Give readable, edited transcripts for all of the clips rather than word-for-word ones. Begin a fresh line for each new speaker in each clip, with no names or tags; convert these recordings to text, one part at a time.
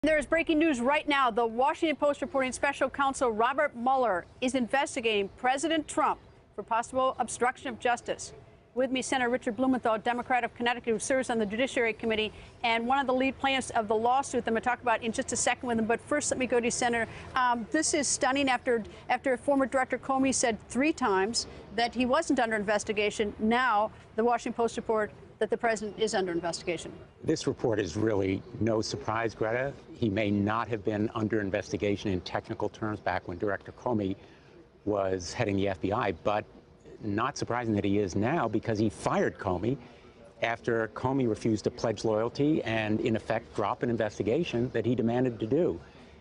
There is breaking news right now. The Washington Post reporting special counsel Robert Mueller is investigating President Trump for possible obstruction of justice. With me, Senator Richard Blumenthal, Democrat of Connecticut, who serves on the Judiciary Committee, and one of the lead plaintiffs of the lawsuit that I'm going to talk about in just a second with him. But first, let me go to you, Senator. This is stunning after former Director Comey said 3 times that he wasn't under investigation. Now, the Washington Post report that the president is under investigation.
This report is really no surprise, Greta. He may not have been under investigation in technical terms back when Director Comey was heading the FBI, but not surprising that he is now, because he fired Comey after Comey refused to pledge loyalty and, in effect, drop an investigation that he demanded to do.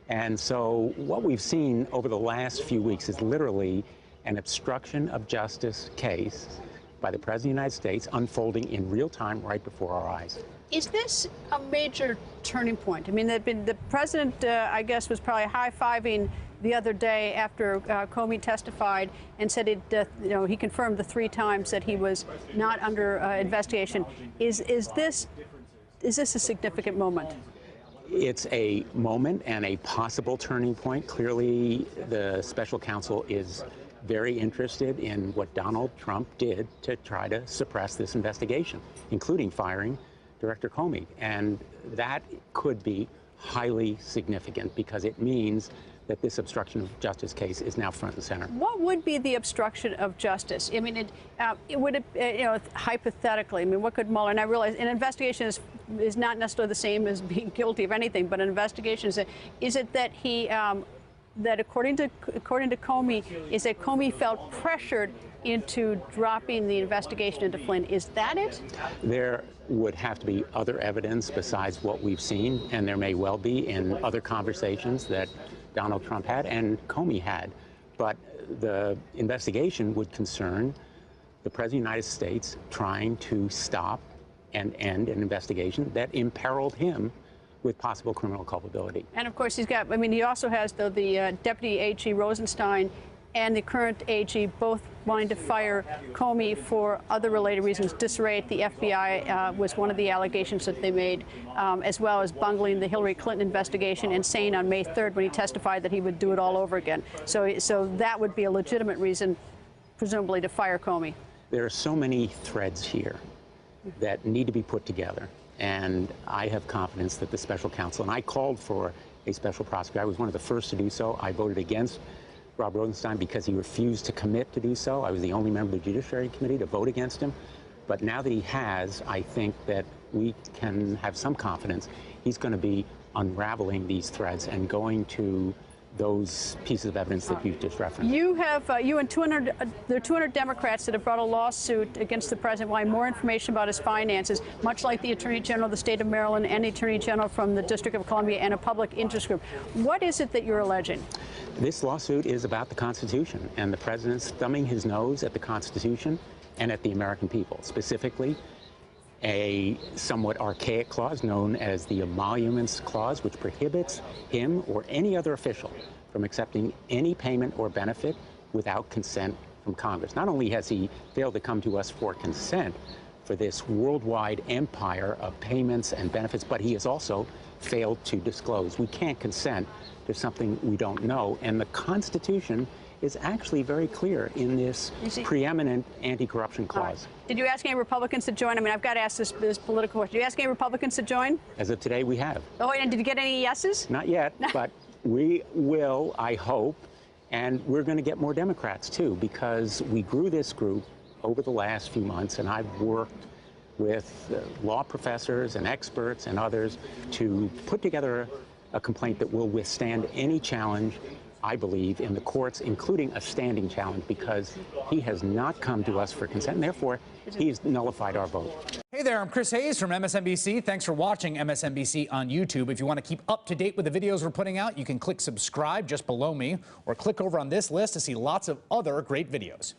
And so what we've seen over the last few weeks is literally an obstruction of justice case by the President of the United States unfolding in real time right before our eyes.
Is this a major turning point? I mean, the president, I guess, was probably high-fiving the other day after Comey testified and said he confirmed the 3 times that he was not under investigation. Is this a significant moment?
It's a moment and a possible turning point. Clearly, the special counsel is very interested in what Donald Trump did to try to suppress this investigation, including firing Director Comey. And that could be highly significant because it means that this obstruction of justice case is now front and center. What
would be the obstruction of justice? I mean, hypothetically, I mean, what could Mueller, and I realize an investigation is not necessarily the same as being guilty of anything, but an investigation is it that he, that according to Comey, is that Comey felt pressured into dropping the investigation into Flynn? Is that it?
There would have to be other evidence besides what we've seen, and there may well be in other conversations that Donald Trump had and Comey had. But the investigation would concern the President of the United States trying to stop and end an investigation that imperiled him with possible criminal culpability.
And of course, he's got, I mean, he also has, though, the Deputy AG Rosenstein and the current AG both wanting to fire Comey for other related reasons. Disarray at the FBI was one of the allegations that they made, as well as bungling the Hillary Clinton investigation and saying on May 3rd when he testified that he would do it all over again. So that would be a legitimate reason, presumably, to fire Comey.
There are so many threads here that need to be put together. And I have confidence that the special counsel, and I called for a special prosecutor. I was one of the first to do so. I voted against Rob Rosenstein because he refused to commit to do so. I was the only member of the Judiciary Committee to vote against him. But now that he has, I think that we can have some confidence he's going to be unraveling these threads and going to those pieces of evidence that you've just referenced.
You have, you and 200, there are 200 Democrats that have brought a lawsuit against the president wanting more information about his finances, much like the Attorney General of the state of Maryland and the Attorney General from the District of Columbia and a public interest group. What is it that you're alleging?
This lawsuit is about the Constitution, and the president's thumbing his nose at the Constitution and at the American people, specifically a somewhat archaic clause known as the Emoluments Clause, which prohibits him or any other official from accepting any payment or benefit without consent from Congress. Not only has he failed to come to us for consent for this worldwide empire of payments and benefits, but he has also failed to disclose. We can't consent to something we don't know, and the Constitution is actually very clear in this preeminent anti-corruption clause.
Right. Did you ask any Republicans to join? I mean, I've got to ask this political question. Did you ask any Republicans to join?
As of today, we have.
Oh, and did you get any yeses?
Not yet, but we will, I hope, and we're going to get more Democrats, too, because we grew this group over the last few months, and I've worked with law professors and experts and others to put together a complaint that will withstand any challenge, I believe, in the courts, including a standing challenge, because he has not come to us for consent, and therefore he's nullified our vote.
Hey there, I'm Chris Hayes from MSNBC. Thanks for watching MSNBC on YouTube. If you want to keep up to date with the videos we're putting out, you can click subscribe just below me, or click over on this list to see lots of other great videos.